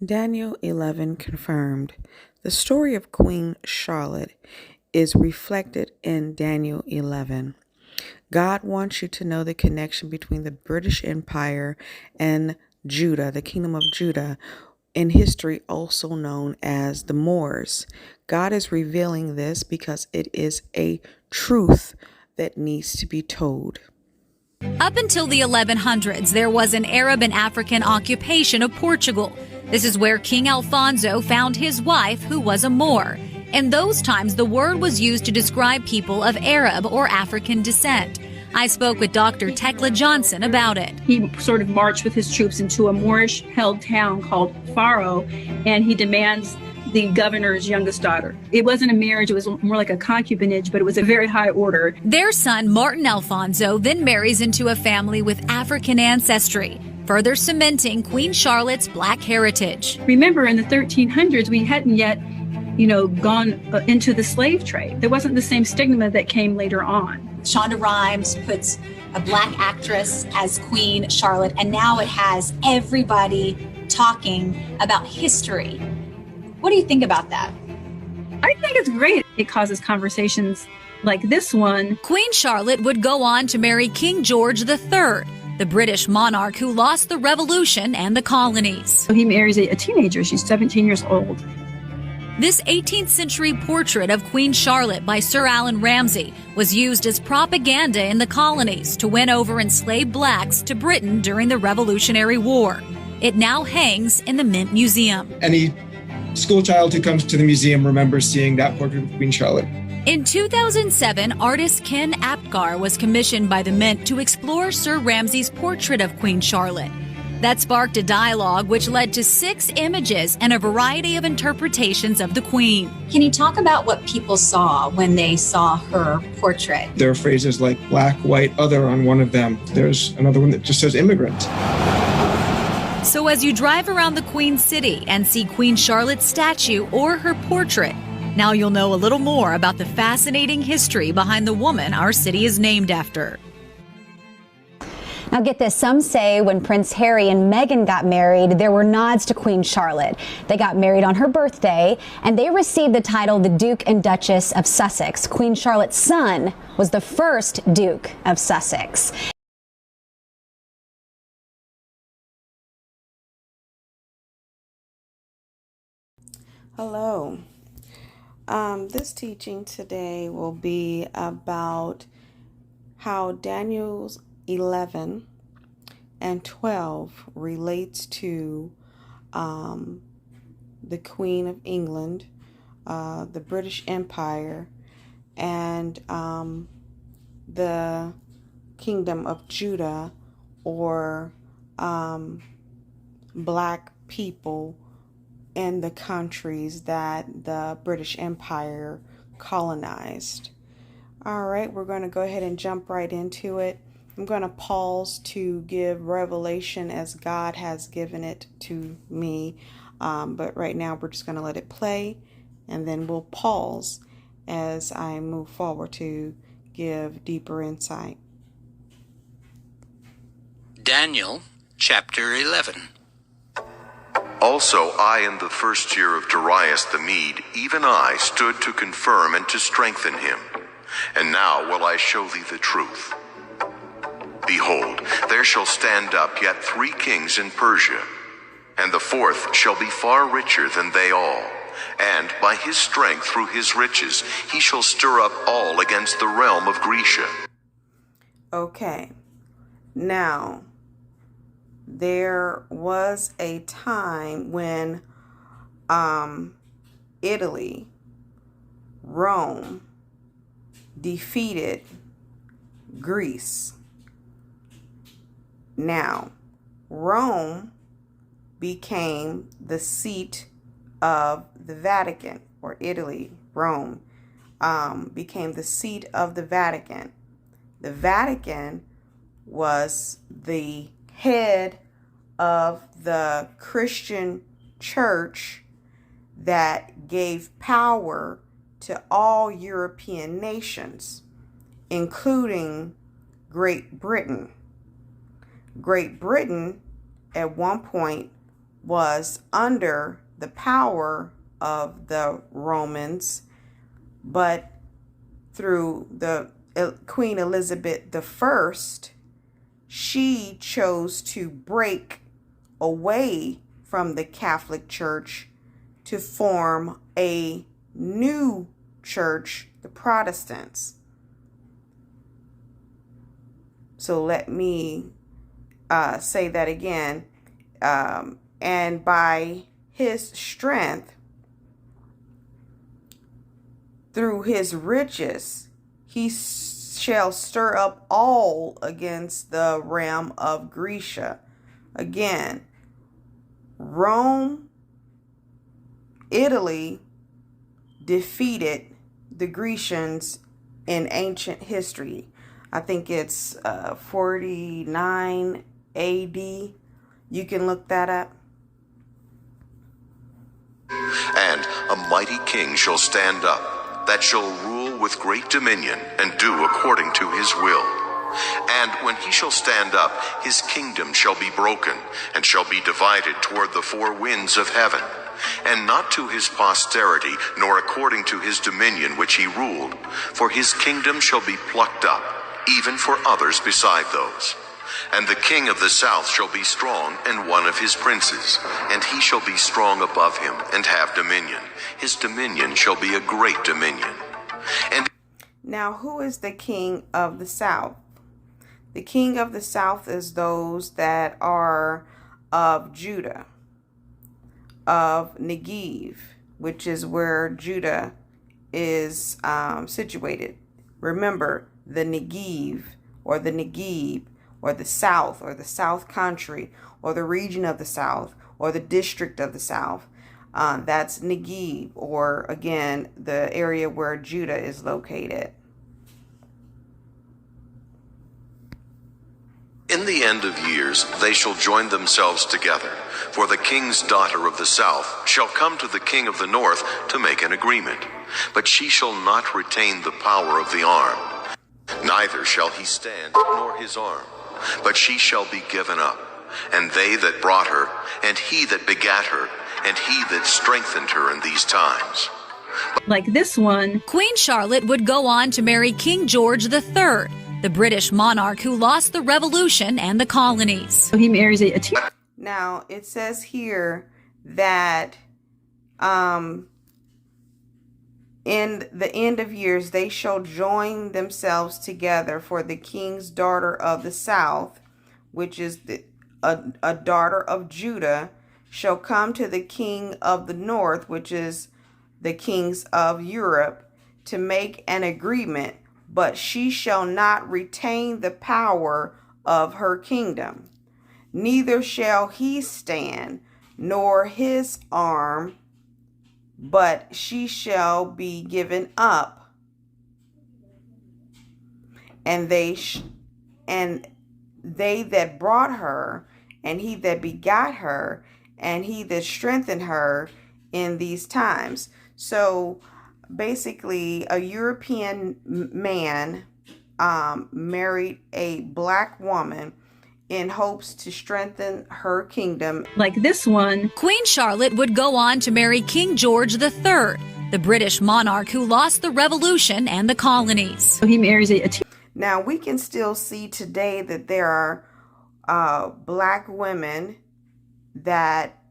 Daniel 11 confirmed. The story of Queen Charlotte is reflected in Daniel 11. God wants you to know the connection between the British Empire and Judah, the kingdom of Judah, in history also known as the Moors. God is revealing this because it is a truth that needs to be told. Up until the 1100s, there was an Arab and African occupation of Portugal. This is where King Alfonso found his wife, who was a Moor. In those times, the word was used to describe people of Arab or African descent. I spoke with Dr. Tekla Johnson about it. He sort of marched with his troops into a Moorish-held town called Faro, and he demands the governor's youngest daughter. It wasn't a marriage, it was more like a concubinage, but it was a very high order. Their son, Martin Alfonso, then marries into a family with African ancestry, further cementing Queen Charlotte's black heritage. Remember, in the 1300s, we hadn't yet, gone into the slave trade. There wasn't the same stigma that came later on. Shonda Rhimes puts a black actress as Queen Charlotte, and now it has everybody talking about history. What do you think about that? I think it's great. It causes conversations like this one. Queen Charlotte would go on to marry King George III, the British monarch who lost the Revolution and the colonies. He marries a teenager. She's 17 years old. This 18th century portrait of Queen Charlotte by Sir Allan Ramsay was used as propaganda in the colonies to win over enslaved blacks to Britain during the Revolutionary War. It now hangs in the Mint Museum. Any schoolchild who comes to the museum remembers seeing that portrait of Queen Charlotte. In 2007, artist Ken Apgar was commissioned by the Mint to explore Sir Ramsay's portrait of Queen Charlotte. That sparked a dialogue which led to 6 images and a variety of interpretations of the Queen. Can you talk about what people saw when they saw her portrait? There are phrases like black, white, other on one of them. There's another one that just says immigrant. So as you drive around the Queen City and see Queen Charlotte's statue or her portrait, now you'll know a little more about the fascinating history behind the woman our city is named after. Now get this, some say when Prince Harry and Meghan got married, there were nods to Queen Charlotte. They got married on her birthday, and they received the title the Duke and Duchess of Sussex. Queen Charlotte's son was the first Duke of Sussex. Hello. This teaching today will be about how Daniel's 11 and 12 relates to the Queen of England, the British Empire, and the Kingdom of Judah, or black people in the countries that the British Empire colonized. All right, we're going to go ahead and jump right into it. I'm going to pause to give revelation as God has given it to me. But right now we're just going to let it play, and then we'll pause as I move forward to give deeper insight. Daniel chapter 11. Also I in the first year of Darius the Mede, even I stood to confirm and to strengthen him. And now will I show thee the truth. Behold, there shall stand up yet 3 kings in Persia, and the 4th shall be far richer than they all. And by his strength through his riches he shall stir up all against the realm of Grecia. Okay, now there was a time when Italy, Rome, defeated Greece. Now, Rome became the seat of the Vatican, or Italy, Rome, became the seat of the Vatican. The Vatican was the head of the Christian church that gave power to all European nations, including Great Britain. Great Britain at one point was under the power of the Romans, but through the Queen Elizabeth I, she chose to break away from the Catholic Church to form a new church, the Protestants. So let me say that again. And by his strength, through his riches, he shall stir up all against the realm of Grecia. Again, Rome, Italy defeated the Grecians in ancient history. I think it's 49 AD. You can look that up. And a mighty king shall stand up, that shall rule with great dominion, and do according to his will. And when he shall stand up, his kingdom shall be broken, and shall be divided toward the four winds of heaven, and not to his posterity, nor according to his dominion which he ruled. For his kingdom shall be plucked up, even for others beside those. And the king of the south shall be strong, and one of his princes, and he shall be strong above him, and have dominion. His dominion shall be a great dominion. And now, who is the king of the south? The king of the south is those that are of Judah, of Negev, which is where Judah is situated. Remember, the Negev, or the Negeb, or the south country, or the region of the south, or the district of the south. That's Negev, or again, the area where Judah is located. in the end of years they shall join themselves together, for the king's daughter of the south shall come to the king of the north to make an agreement. But she shall not retain the power of the arm, neither shall he stand, nor his arm, but she shall be given up, and they that brought her, and he that begat her, and he that strengthened her in these times. Like this one. Queen Charlotte would go on to marry King George III, the British monarch who lost the Revolution and the colonies. So he marries a Now, it says here that in the end of years, they shall join themselves together, for the king's daughter of the south, which is a daughter of Judah, shall come to the king of the north, which is the kings of Europe, to make an agreement, but she shall not retain the power of her kingdom. Neither shall he stand, nor his arm, but she shall be given up, and they that brought her, and he that begot her, and he that strengthened her in these times. So basically, a European man married a black woman in hopes to strengthen her kingdom. Like this one. Queen Charlotte would go on to marry King George III, the British monarch who lost the Revolution and the colonies. So he marries a Now, we can still see today that there are black women that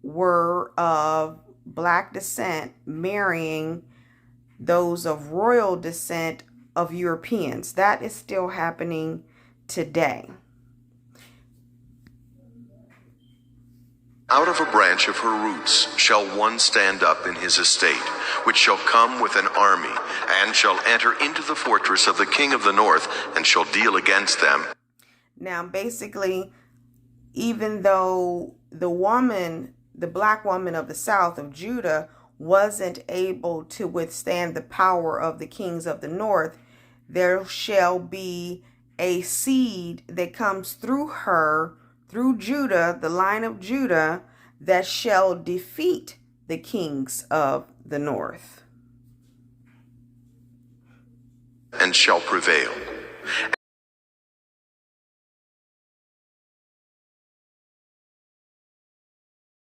were of black descent marrying those of royal descent of Europeans. That is still happening today. Out of a branch of her roots shall one stand up in his estate, which shall come with an army, and shall enter into the fortress of the king of the north, and shall deal against them. Now, basically, even though the black woman of the south of Judah wasn't able to withstand the power of the kings of the north, there shall be a seed that comes through her, through Judah, the line of Judah, that shall defeat the kings of the north. And shall prevail.